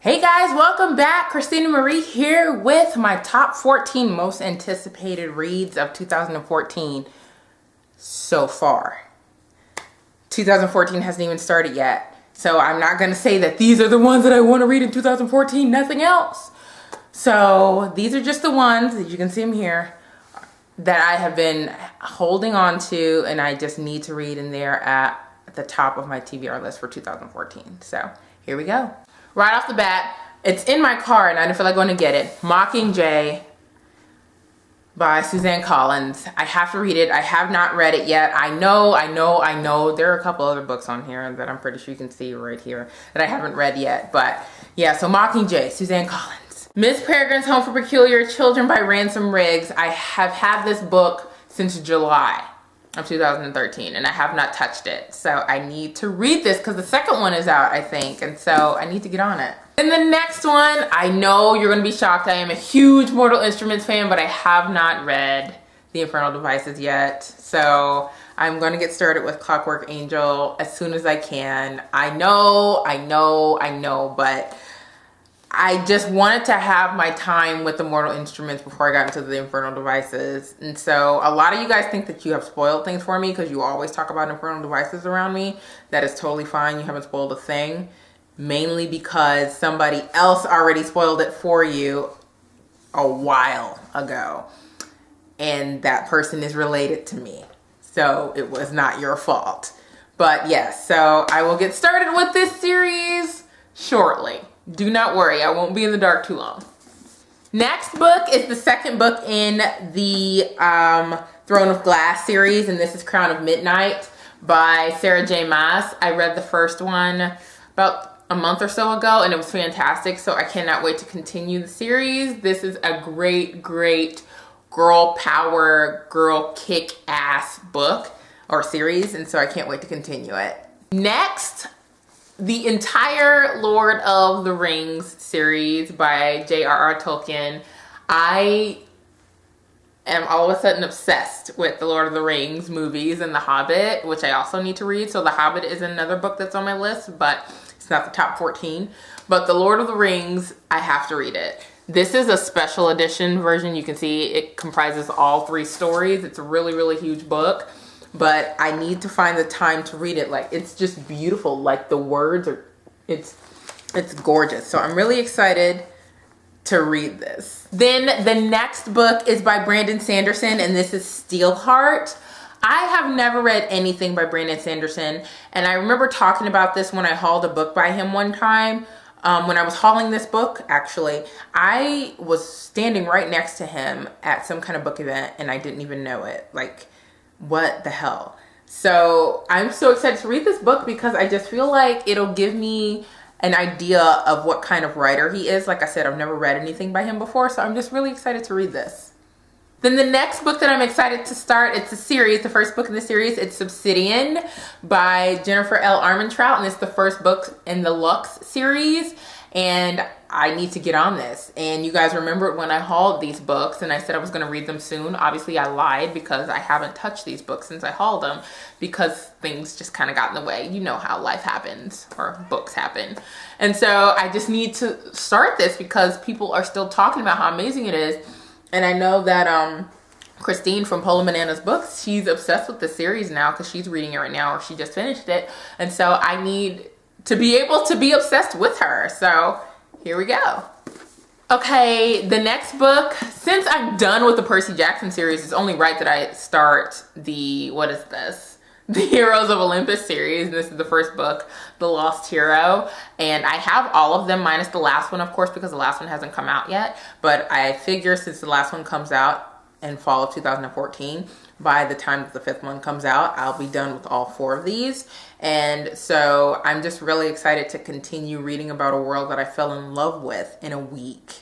Hey guys, welcome back. Christina Marie here with my top 14 most anticipated reads of 2014 so far. 2014 hasn't even started yet, so I'm not going to say that these are the ones that I want to read in 2014, nothing else. So these are just the ones, as you can see them here, that I have been holding on to and I just need to read, and they're at the top of my TBR list for 2014. So here we go. Right off the bat, it's in my car and I didn't feel like going to get it. Mockingjay by Suzanne Collins. I have to read it. I have not read it yet. I know. There are a couple other books on here that I'm pretty sure you can see right here that I haven't read yet. But yeah, so Mockingjay, Suzanne Collins. Miss Peregrine's Home for Peculiar Children by Ransom Riggs. I have had this book since July of 2013 and I have not touched it. So I need to read this because the second one is out, I think. And so I need to get on it. And the next one, I know you're going to be shocked. I am a huge Mortal Instruments fan, but I have not read The Infernal Devices yet. So I'm going to get started with Clockwork Angel as soon as I can. I know, but I just wanted to have my time with the Mortal Instruments before I got into the Infernal Devices. And so a lot of you guys think that you have spoiled things for me because you always talk about Infernal Devices around me. That is totally fine. You haven't spoiled a thing. Mainly because somebody else already spoiled it for you a while ago. And that person is related to me. So it was not your fault. But yes, so I will get started with this series shortly. Do not worry, I won't be in the dark too long. Next book is the second book in the Throne of Glass series, and this is Crown of Midnight by Sarah J. Maas. I read the first one about a month or so ago, and it was fantastic, so I cannot wait to continue the series. This is a great girl power, girl kick-ass book or series, and so I can't wait to continue it. Next, the entire Lord of the Rings series by J.R.R. Tolkien. I am all of a sudden obsessed with the Lord of the Rings movies and The Hobbit, which I also need to read. So The Hobbit is another book that's on my list, but it's not the top 14. But the Lord of the Rings, I have to read it. This is a special edition version. You can see it comprises all 3 stories. It's a really huge book. But I need to find the time to read it. Like, it's just beautiful. Like, the words are, it's gorgeous. So I'm really excited to read this. Then the next book is by Brandon Sanderson, and this is Steelheart. I have never read anything by Brandon Sanderson, and I remember talking about this when I hauled a book by him one time. When I was hauling this book, actually, I was standing right next to him at some kind of book event, and I didn't even know it. Like, what the hell? So I'm so excited to read this book because I just feel like it'll give me an idea of what kind of writer he is. Like I said, I've never read anything by him before, so I'm just really excited to read this. Then the next book that I'm excited to start, it's a series, the first book in the series, it's Obsidian by Jennifer L. Armentrout, and it's the first book in the Lux series, and I need to get on this. And you guys remember when I hauled these books and I said I was going to read them soon. Obviously I lied because I haven't touched these books since I hauled them because things just kind of got in the way. You know how life happens, or books happen. And so I just need to start this because people are still talking about how amazing it is. And I know that Christine from Polar Bananas Books, she's obsessed with the series now because she's reading it right now, or she just finished it. And so I need to be able to be obsessed with her. So here we go. Okay, the next book, since I'm done with the Percy Jackson series, it's only right that I start the, what is this? The Heroes of Olympus series. This is the first book, The Lost Hero. And I have all of them minus the last one, of course, because the last one hasn't come out yet. But I figure since the last one comes out in fall of 2014, by the time that the 5th one comes out, I'll be done with all 4 of these. And so I'm just really excited to continue reading about a world that I fell in love with in a week.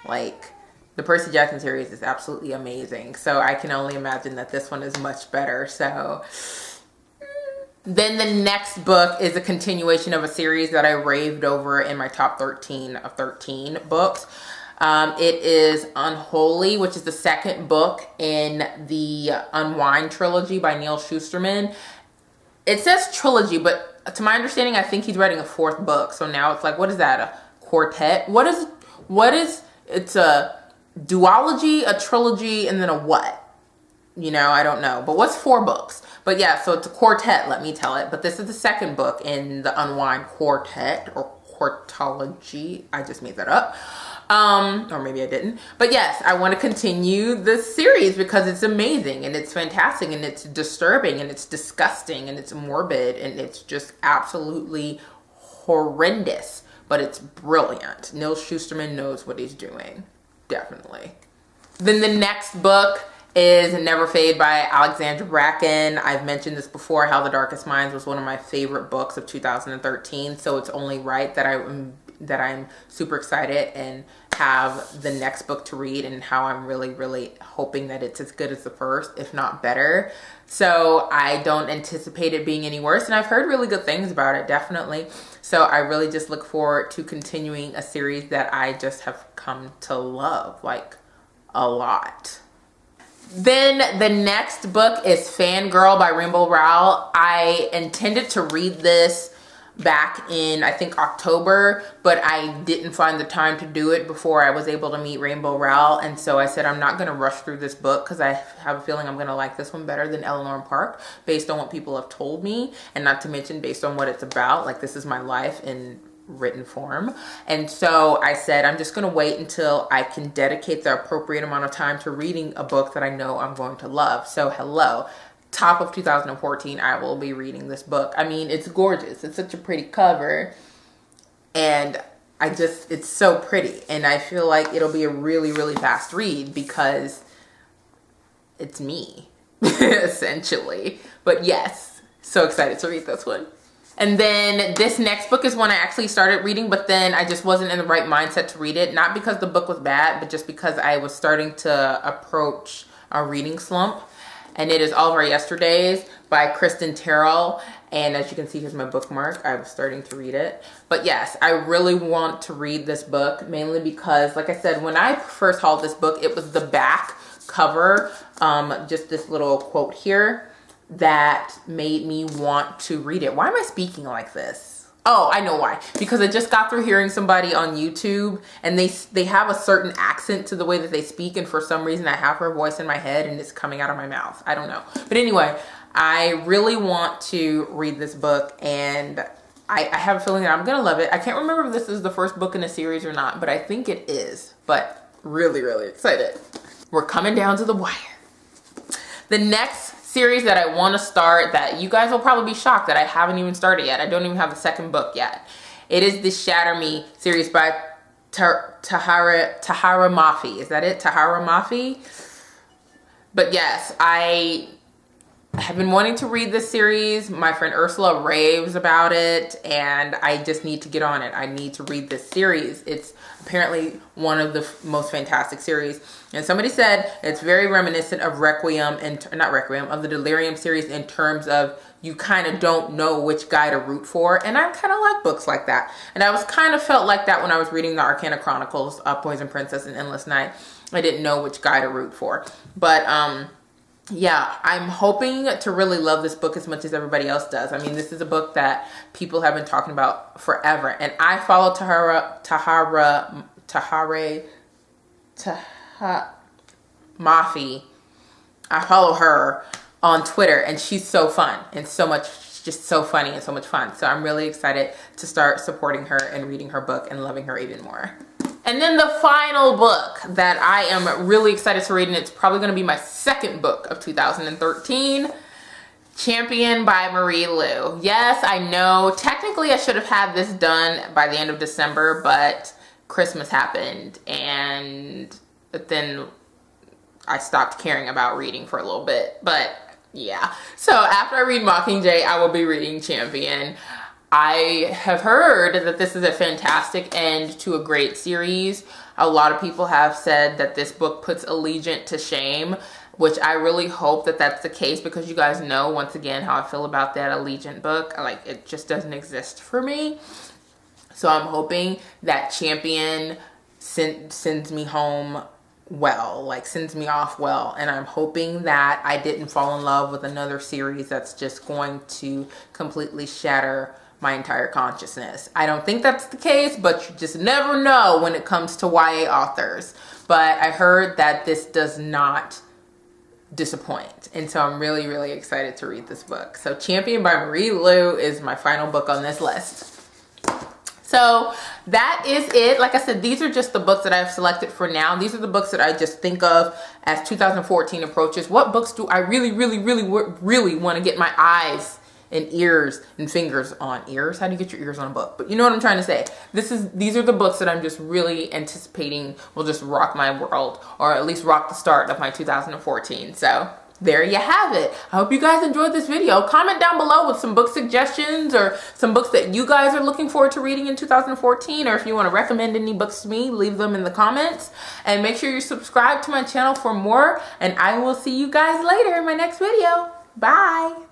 Like, the Percy Jackson series is absolutely amazing. So I can only imagine that this one is much better. So then the next book is a continuation of a series that I raved over in my top 13 of 13 books. It is Unholy, which is the second book in the Unwind trilogy by Neil Shusterman. It says trilogy, but to my understanding, I think he's writing a 4th book. So now it's like, what is that? A quartet. What is, it's a duology, a trilogy, and then a what? You know, I don't know. But what's 4 books? But yeah, so it's a quartet, let me tell it. But this is the second book in the Unwind Quartet, or Quartology. I just made that up. Or maybe I didn't. But yes, I want to continue this series because it's amazing and it's fantastic and it's disturbing and it's disgusting and it's morbid and it's just absolutely horrendous. But it's brilliant. Neil Shusterman knows what he's doing. Definitely. Then the next book is Never Fade by Alexandra Bracken. I've mentioned this before, how The Darkest Minds was one of my favorite books of 2013. So it's only right that I'm super excited and have the next book to read, and how I'm really, really hoping that it's as good as the first, if not better. So I don't anticipate it being any worse, and I've heard really good things about it, definitely. So I really just look forward to continuing a series that I just have come to love, like, a lot. Then the next book is Fangirl by Rainbow Rowell. I intended to read this back in, I think, October, but I didn't find the time to do it before I was able to meet Rainbow Rowell. And so I said, I'm not going to rush through this book because I have a feeling I'm going to like this one better than Eleanor and Park, based on what people have told me, and not to mention based on what it's about. Like, this is my life in written form. And so I said, I'm just going to wait until I can dedicate the appropriate amount of time to reading a book that I know I'm going to love. So hello, top of 2014, I will be reading this book. I mean, it's gorgeous. It's such a pretty cover. And it's so pretty. And I feel like it'll be a really, really fast read because it's me, essentially. But yes, so excited to read this one. And then this next book is one I actually started reading, but then I just wasn't in the right mindset to read it. Not because the book was bad, but just because I was starting to approach a reading slump. And it is All of Our Yesterdays by Kristen Terrell. And as you can see, here's my bookmark. I was starting to read it. But yes, I really want to read this book, mainly because, like I said, when I first hauled this book, it was the back cover, just this little quote here, that made me want to read it. Why am I speaking like this? Oh, I know why. Because I just got through hearing somebody on YouTube, and they have a certain accent to the way that they speak, and for some reason I have her voice in my head and it's coming out of my mouth. I don't know. But anyway, I really want to read this book, and I have a feeling that I'm gonna love it. I can't remember if this is the first book in a series or not, but I think it is. But really, really excited. We're coming down to the wire. The next series that I want to start, that you guys will probably be shocked that I haven't even started yet. I don't even have the second book yet. It is the Shatter Me series by Tahara Mafi. Is that it? Tahara Mafi? But yes, I have been wanting to read this series. My friend Ursula raves about it, and I just need to get on it. I need to read this series. It's apparently one of the most fantastic series. And somebody said it's very reminiscent of of the Delirium series, in terms of you kind of don't know which guy to root for. And I kind of like books like that. And I was kind of felt like that when I was reading the Arcana Chronicles, Poison Princess and Endless Night. I didn't know which guy to root for. But yeah, I'm hoping to really love this book as much as everybody else does. I mean, this is a book that people have been talking about forever. And I follow Tahara Mafi. I follow her on Twitter, and she's so fun and just so funny and so much fun. So I'm really excited to start supporting her and reading her book and loving her even more. And then the final book that I am really excited to read, and it's probably going to be my second book of 2013, Champion by Marie Lu. Yes, I know, technically I should have had this done by the end of December, but Christmas happened, and then I stopped caring about reading for a little bit. But yeah, so after I read Mockingjay, I will be reading Champion. I have heard that this is a fantastic end to a great series. A lot of people have said that this book puts Allegiant to shame, which I really hope that that's the case, because you guys know, once again, how I feel about that Allegiant book. Like, it just doesn't exist for me. So I'm hoping that Champion sends me home well, like sends me off well. And I'm hoping that I didn't fall in love with another series that's just going to completely shatter my entire consciousness. I don't think that's the case, but you just never know when it comes to YA authors. But I heard that this does not disappoint, and so I'm really, really excited to read this book. So Champion by Marie Lu is my final book on this list. So that is it. Like I said, these are just the books that I've selected for now. These are the books that I just think of as 2014 approaches. What books do I really want to get my eyes and ears and fingers on? Ears? How do you get your ears on a book? But you know what I'm trying to say. These are the books that I'm just really anticipating will just rock my world, or at least rock the start of my 2014. So there you have it. I hope you guys enjoyed this video. Comment down below with some book suggestions or some books that you guys are looking forward to reading in 2014, or if you want to recommend any books to me, leave them in the comments. And make sure you subscribe to my channel for more, and I will see you guys later in my next video. Bye.